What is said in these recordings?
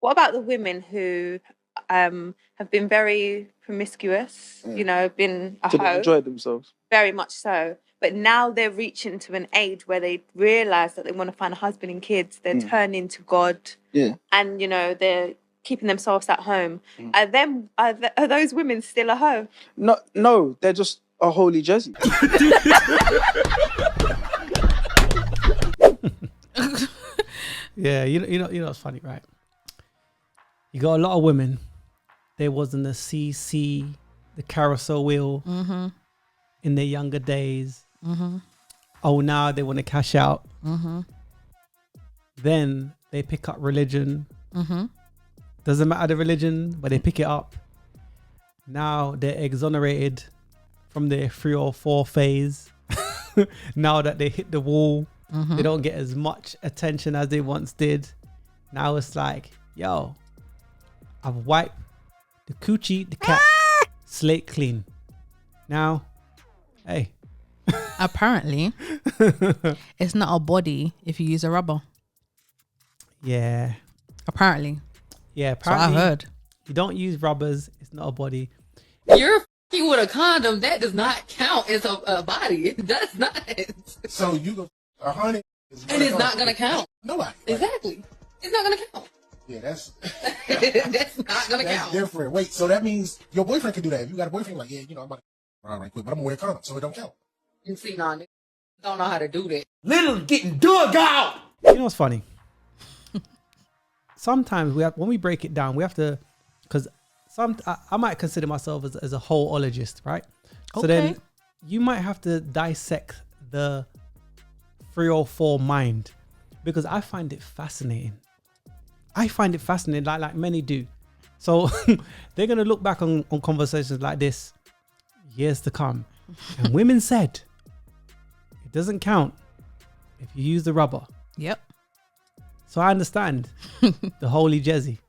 What about the women who have been very promiscuous, you know, been a hoe? Enjoyed themselves. Very much so. But now they're reaching to an age where they realise that they want to find a husband and kids. They're turning to God. Yeah. And, you know, they're keeping themselves at home. Are those women still a hoe? No, they're just a holy Jezzy. Yeah, you know what's funny, right? You got a lot of women. There wasn't the CC, the carousel wheel in their younger days. Oh, now they want to cash out. Then they pick up religion. Doesn't matter the religion, but they pick it up. Now they're exonerated from their 3 or 4 phase. Now that they hit the wall, they don't get as much attention as they once did. Now it's like, yo, I've wiped the coochie, the cat, slate clean. Now, hey. Apparently, it's not a body if you use a rubber. Yeah. Apparently. Yeah, apparently. So I heard. You don't use rubbers. It's not a body. You're f***ing with a condom. That does not count as a body. It does not. So you go 100. And it's not going to count. Nobody. Exactly. It's not going to count. Yeah, that's not going to that's count. different. Wait, so that means your boyfriend can do that. If you got a boyfriend, like, yeah, you know, I'm about to right quick, but I'm going to wear a condom, so it don't count. You see, niggas don't know how to do that. Little getting dug out. You know what's funny? Sometimes when we break it down, we have to, because I might consider myself as a wholeologist, right? So then you might have to dissect the 304 mind, because I find it fascinating. Like many do. So they're going to look back on conversations like this years to come. And women said, it doesn't count if you use the rubber. Yep. So I understand the holy Jezzy.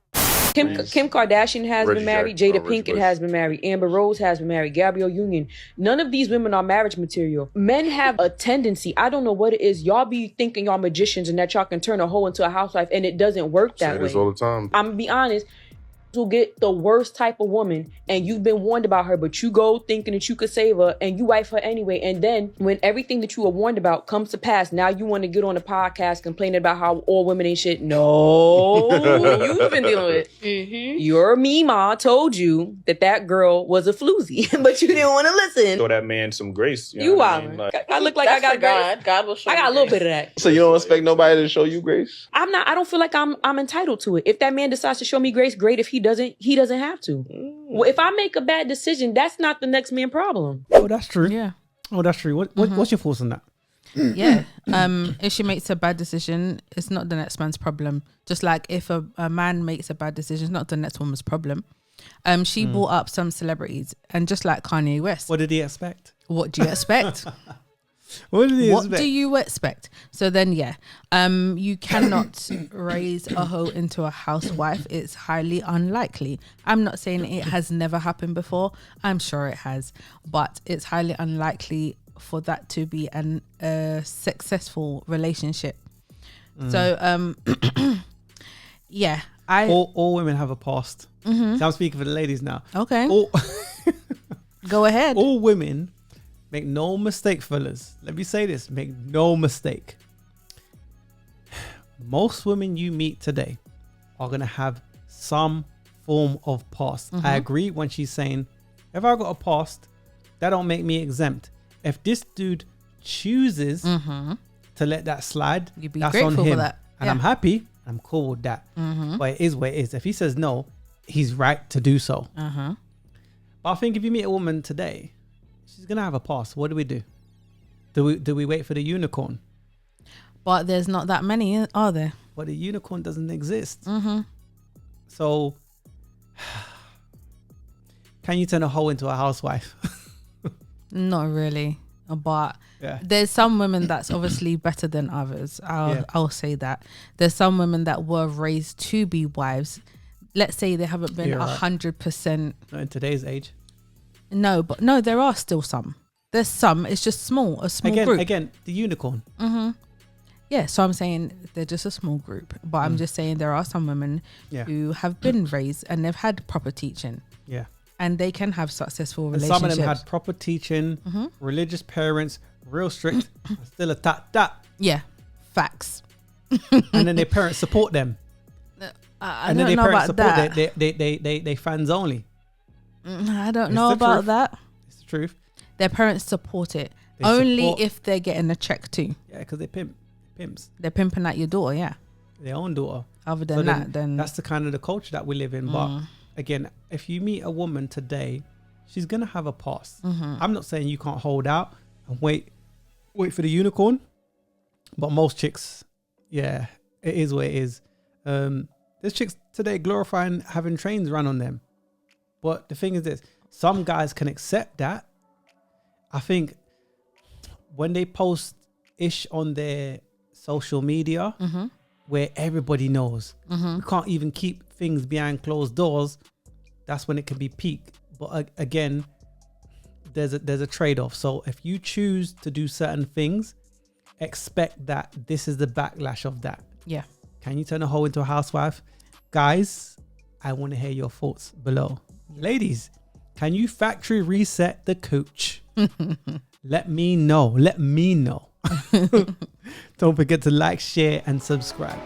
Kim Kardashian has been married. Jada Pinkett has been married. Amber Rose has been married. Gabrielle Union. None of these women are marriage material. Men have a tendency. I don't know what it is. Y'all be thinking y'all magicians and that y'all can turn a hoe into a housewife, and it doesn't work that way. This all the time. I'm gonna be honest. Will get the worst type of woman, and you've been warned about her, but you go thinking that you could save her, and you wife her anyway. And then when everything that you were warned about comes to pass, now you want to get on a podcast complaining about how all women ain't shit. No, you've been dealing with it. Your Mima told you that girl was a floozy, but you didn't want to listen. Throw that man some grace. You wildin'. Like, I look like I got grace. God will show I got a little bit of that. So you don't expect nobody to show you grace? I don't feel like I'm entitled to it. If that man decides to show me grace, great. If he doesn't have to. Well, if I make a bad decision, that's not the next man's problem. Oh, that's true. Yeah. Oh, that's true. What's your thoughts on that? Yeah. If she makes a bad decision, it's not the next man's problem. Just like if a man makes a bad decision, it's not the next woman's problem. She brought up some celebrities, and just like Kanye West. What did he expect? What do you expect? What do you expect? So then, yeah, you cannot raise a hoe into a housewife. It's highly unlikely. I'm not saying it has never happened before. I'm sure it has, but it's highly unlikely for that to be a successful relationship. So, yeah, all women have a past. So I'm speaking for the ladies now. Okay, go ahead. All women. Make no mistake, fellas. Let me say this. Make no mistake. Most women you meet today are going to have some form of past. I agree when she's saying, if I got a past, that don't make me exempt. If this dude chooses to let that slide, You'd be that's grateful on him. for that. And Yeah. I'm happy. I'm cool with that. But it is what it is. If he says no, he's right to do so. But I think if you meet a woman today, she's gonna have a past. What do we do? Do we wait for the unicorn? But there's not that many, are there? But the unicorn doesn't exist. So, can you turn a hoe into a housewife? Not really. But there's some women that's obviously better than others. I'll say that. There's some women that were raised to be wives. Let's say they haven't been 100%. Not in today's age. No, there are still some. There's some. It's just a small group. Again, the unicorn. Yeah, so I'm saying they're just a small group, but I'm just saying there are some women Yeah. who have been raised and they've had proper teaching, Yeah. and they can have successful And relationships. some of them had proper teaching, religious parents, real strict, still a that. Yeah, facts. And then their parents support them. I And then don't their know parents about support that. they fans only. I don't It's know the about truth. that. It's the truth. Their parents support it They only support- if they're getting a check too. Yeah, because they pimps. They're pimping at your daughter, yeah. Their own daughter. Other than So that, then that's the kind of the culture that we live in. But again, if you meet a woman today, she's gonna have a past. I'm not saying you can't hold out and wait for the unicorn, but most chicks, yeah, it is what it is. There's chicks today glorifying having trains run on them, but the thing is this: some guys can accept that. I think when they post ish on their social media, where everybody knows, we can't even keep things behind closed doors. That's when it can be peak. But again, there's a trade-off. So if you choose to do certain things, expect that this is the backlash of that. yeah. Can you turn a hoe into a housewife? Guys, I want to hear your thoughts below. Ladies, can you factory reset the cooch? Let me know. Don't forget to like, share, and subscribe.